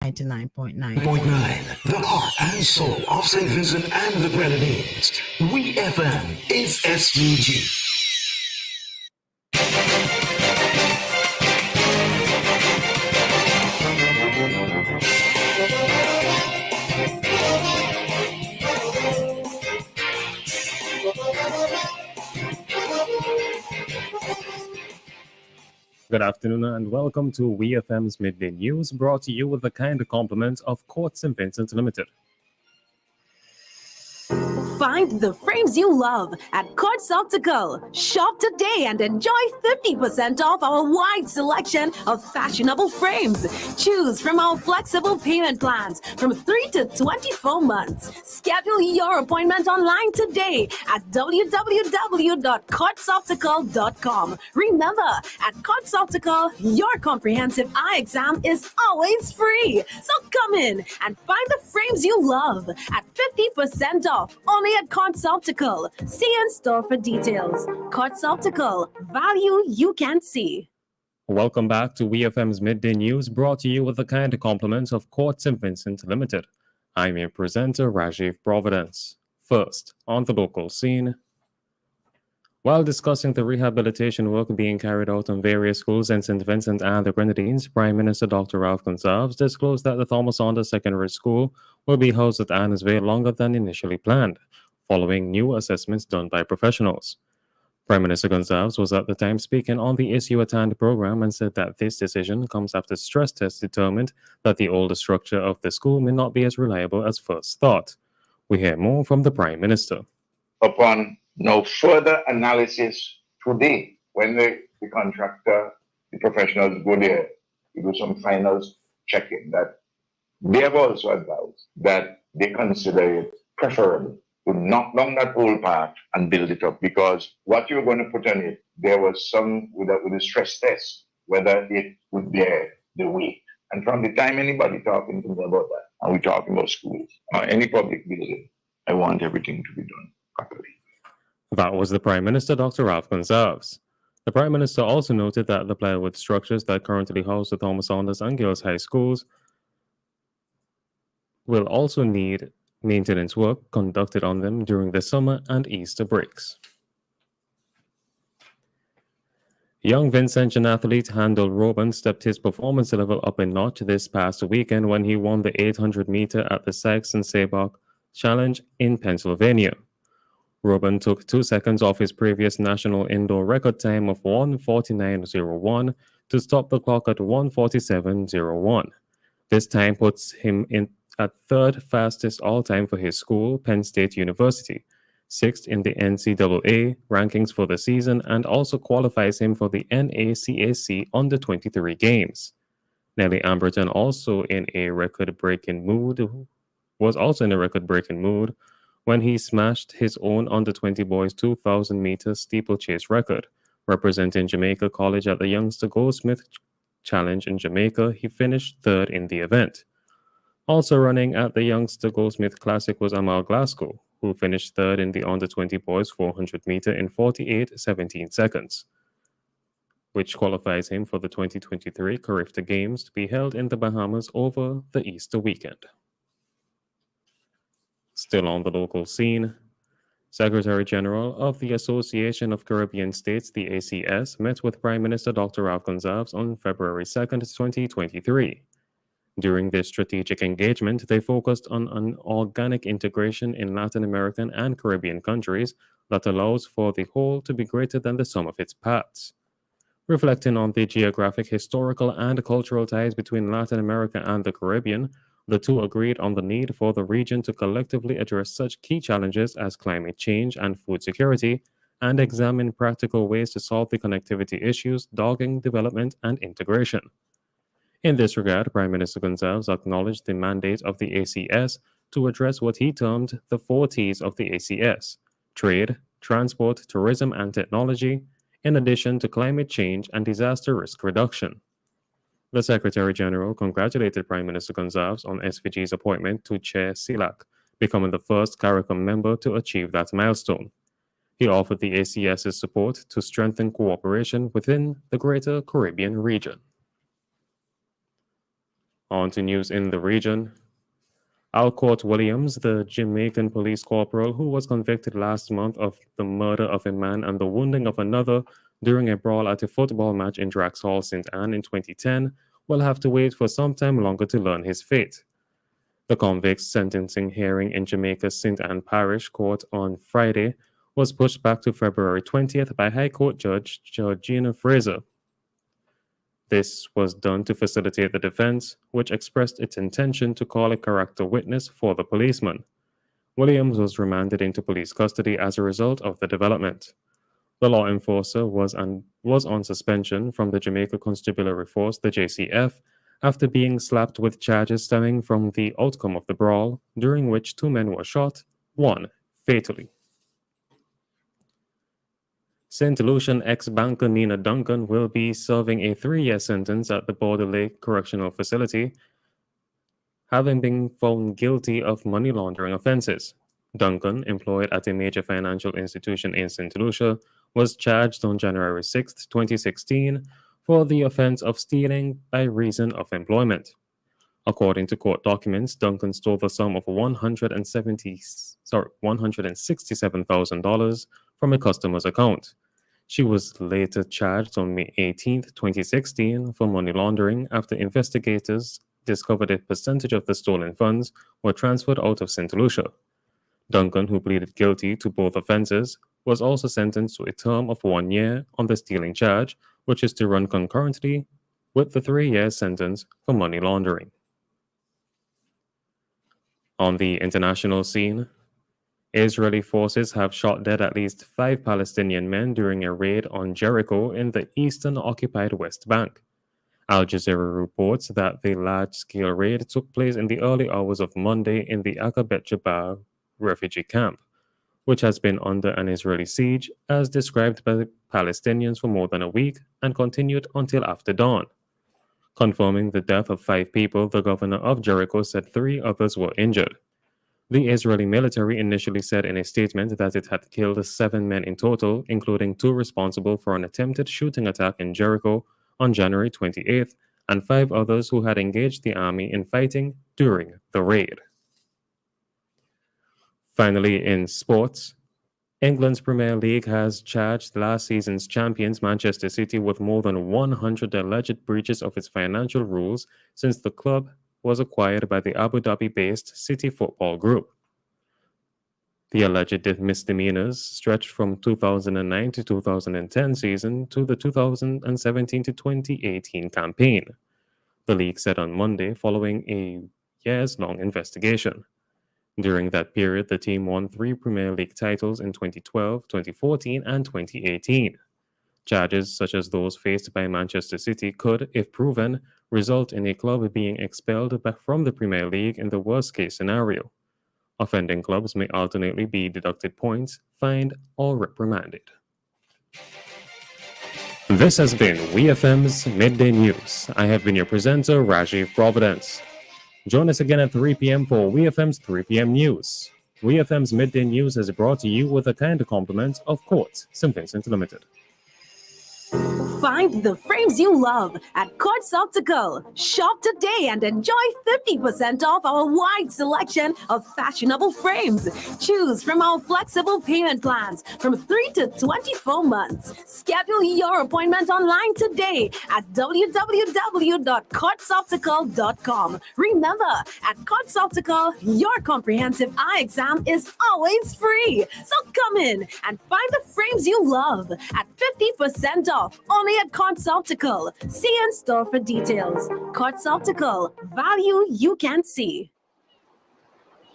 99.9. Point 9, the heart and soul of St. Vincent and the Grenadines. WEFM is SGG. Good afternoon and welcome to WEFM's Midday News, brought to you with the kind compliments of Court St. Vincent Limited. Find the frames you love at Quartz Optical. Shop today and enjoy 50% off our wide selection of fashionable frames. Choose from our flexible payment plans from 3 to 24 months. Schedule your appointment online today at www.quartzoptical.com. Remember, at Quartz Optical, your comprehensive eye exam is always free. So come in and find the frames you love at 50% off only at Quartz Optical. See in store for details. Quartz Optical, value you can see. Welcome back to WEFM's Midday News, brought to you with the kind compliments of Court St. Vincent Limited. I'm your presenter, Rajiv Providence. First, on the local scene. While discussing the rehabilitation work being carried out on various schools in St. Vincent and the Grenadines, Prime Minister Dr. Ralph Gonsalves disclosed that the Thomas Saunders Secondary School will be housed at Annis Vale longer than initially planned, following new assessments done by professionals. Prime Minister Gonsalves was at the time speaking on the Issue at Hand program and said that this decision comes after stress tests determined that the older structure of the school may not be as reliable as first thought. We hear more from the Prime Minister. Upon no further analysis today, when the contractor, the professionals go there to do some final checking, that they have also advised that they consider it preferable to knock down that old part and build it up, because what you're going to put on it, there was some with the stress test, whether it would bear the weight. And from the time anybody talking to me about that, and we're talking about schools or any public building, I want everything to be done properly. That was the Prime Minister, Dr. Ralph Gonsalves. The Prime Minister also noted that the plywood structures that currently house the Thomas Saunders and Girls High Schools will also need maintenance work conducted on them during the summer and Easter breaks. Young Vincentian athlete Handel Robin stepped his performance level up a notch this past weekend when he won the 800-meter at the Sykes and Sabach Challenge in Pennsylvania. Robin took 2 seconds off his previous national indoor record time of 1:49.01 to stop the clock at 1:47.01. This time puts him in at third fastest all-time for his school, Penn State University, 6th in the NCAA rankings for the season, and also qualifies him for the NACAC Under-23 games. Nelly Amberton was also in a record-breaking mood when he smashed his own Under-20 boys 2,000-meter steeplechase record. Representing Jamaica College at the Youngster Goldsmith Challenge in Jamaica, he finished third in the event. Also running at the Youngster Goldsmith Classic was Amal Glasgow, who finished third in the Under-20 boys 400-meter in 48.17 seconds, which qualifies him for the 2023 Carifta Games to be held in the Bahamas over the Easter weekend. Still on the local scene, Secretary General of the Association of Caribbean States, the ACS, met with Prime Minister Dr. Ralph Gonsalves on February 2nd, 2023. During this strategic engagement, they focused on an organic integration in Latin American and Caribbean countries that allows for the whole to be greater than the sum of its parts. Reflecting on the geographic, historical, and cultural ties between Latin America and the Caribbean, the two agreed on the need for the region to collectively address such key challenges as climate change and food security, and examine practical ways to solve the connectivity issues dogging development and integration. In this regard, Prime Minister Gonsalves acknowledged the mandate of the ACS to address what he termed the 4 T's of the ACS: trade, transport, tourism, and technology, in addition to climate change and disaster risk reduction. The Secretary General congratulated Prime Minister Gonsalves on SVG's appointment to chair CELAC, becoming the first CARICOM member to achieve that milestone. He offered the ACS's support to strengthen cooperation within the Greater Caribbean region. On to news in the region. Alcourt Williams, the Jamaican police corporal who was convicted last month of the murder of a man and the wounding of another during a brawl at a football match in Draxhall, St. Anne in 2010, will have to wait for some time longer to learn his fate. The convict's sentencing hearing in Jamaica's St. Anne Parish Court on Friday was pushed back to February 20th by High Court Judge Georgina Fraser. This was done to facilitate the defense, which expressed its intention to call a character witness for the policeman. Williams was remanded into police custody as a result of the development. The law enforcer was on suspension from the Jamaica Constabulary Force, the JCF, after being slapped with charges stemming from the outcome of the brawl, during which 2 men were shot, 1 fatally. St. Lucian ex-banker Nina Duncan will be serving a 3-year sentence at the Border Lake Correctional Facility, having been found guilty of money laundering offenses. Duncan, employed at a major financial institution in St. Lucia, was charged on January 6, 2016, for the offense of stealing by reason of employment. According to court documents, Duncan stole the sum of $167,000 from a customer's account. She was later charged on May 18, 2016, for money laundering after investigators discovered a percentage of the stolen funds were transferred out of St. Lucia. Duncan, who pleaded guilty to both offenses, was also sentenced to a term of 1 year on the stealing charge, which is to run concurrently with the 3-year sentence for money laundering. On the international scene, Israeli forces have shot dead at least 5 Palestinian men during a raid on Jericho in the eastern occupied West Bank. Al Jazeera reports that the large-scale raid took place in the early hours of Monday in the Aqabet Jabal refugee camp, which has been under an Israeli siege, as described by the Palestinians, for more than a week and continued until after dawn. Confirming the death of 5 people, the governor of Jericho said 3 others were injured. The Israeli military initially said in a statement that it had killed 7 men in total, including 2 responsible for an attempted shooting attack in Jericho on January 28th, and 5 others who had engaged the army in fighting during the raid. Finally, in sports, England's Premier League has charged last season's champions Manchester City with more than 100 alleged breaches of its financial rules since the club was acquired by the Abu Dhabi-based City Football Group. The alleged misdemeanors stretched from 2009 to 2010 season to the 2017 to 2018 campaign, the league said on Monday, following a years-long investigation. During that period, the team won 3 Premier League titles in 2012, 2014, and 2018. Charges such as those faced by Manchester City could, if proven, result in a club being expelled from the Premier League in the worst-case scenario. Offending clubs may alternately be deducted points, fined, or reprimanded. This has been WEFM's Midday News. I have been your presenter, Rajiv Providence. Join us again at 3 p.m. for WEFM's 3 p.m. News. WEFM's Midday News is brought to you with a kind compliment of Courts St. Vincent Limited. Find the frames you love at Quartz Optical. Shop today and enjoy 50% off our wide selection of fashionable frames. Choose from our flexible payment plans from 3 to 24 months. Schedule your appointment online today at www.quartzoptical.com. Remember, at Quartz Optical, your comprehensive eye exam is always free. So come in and find the frames you love at 50% off only at Quartz Optical. See in store for details. Quartz Optical, value you can see.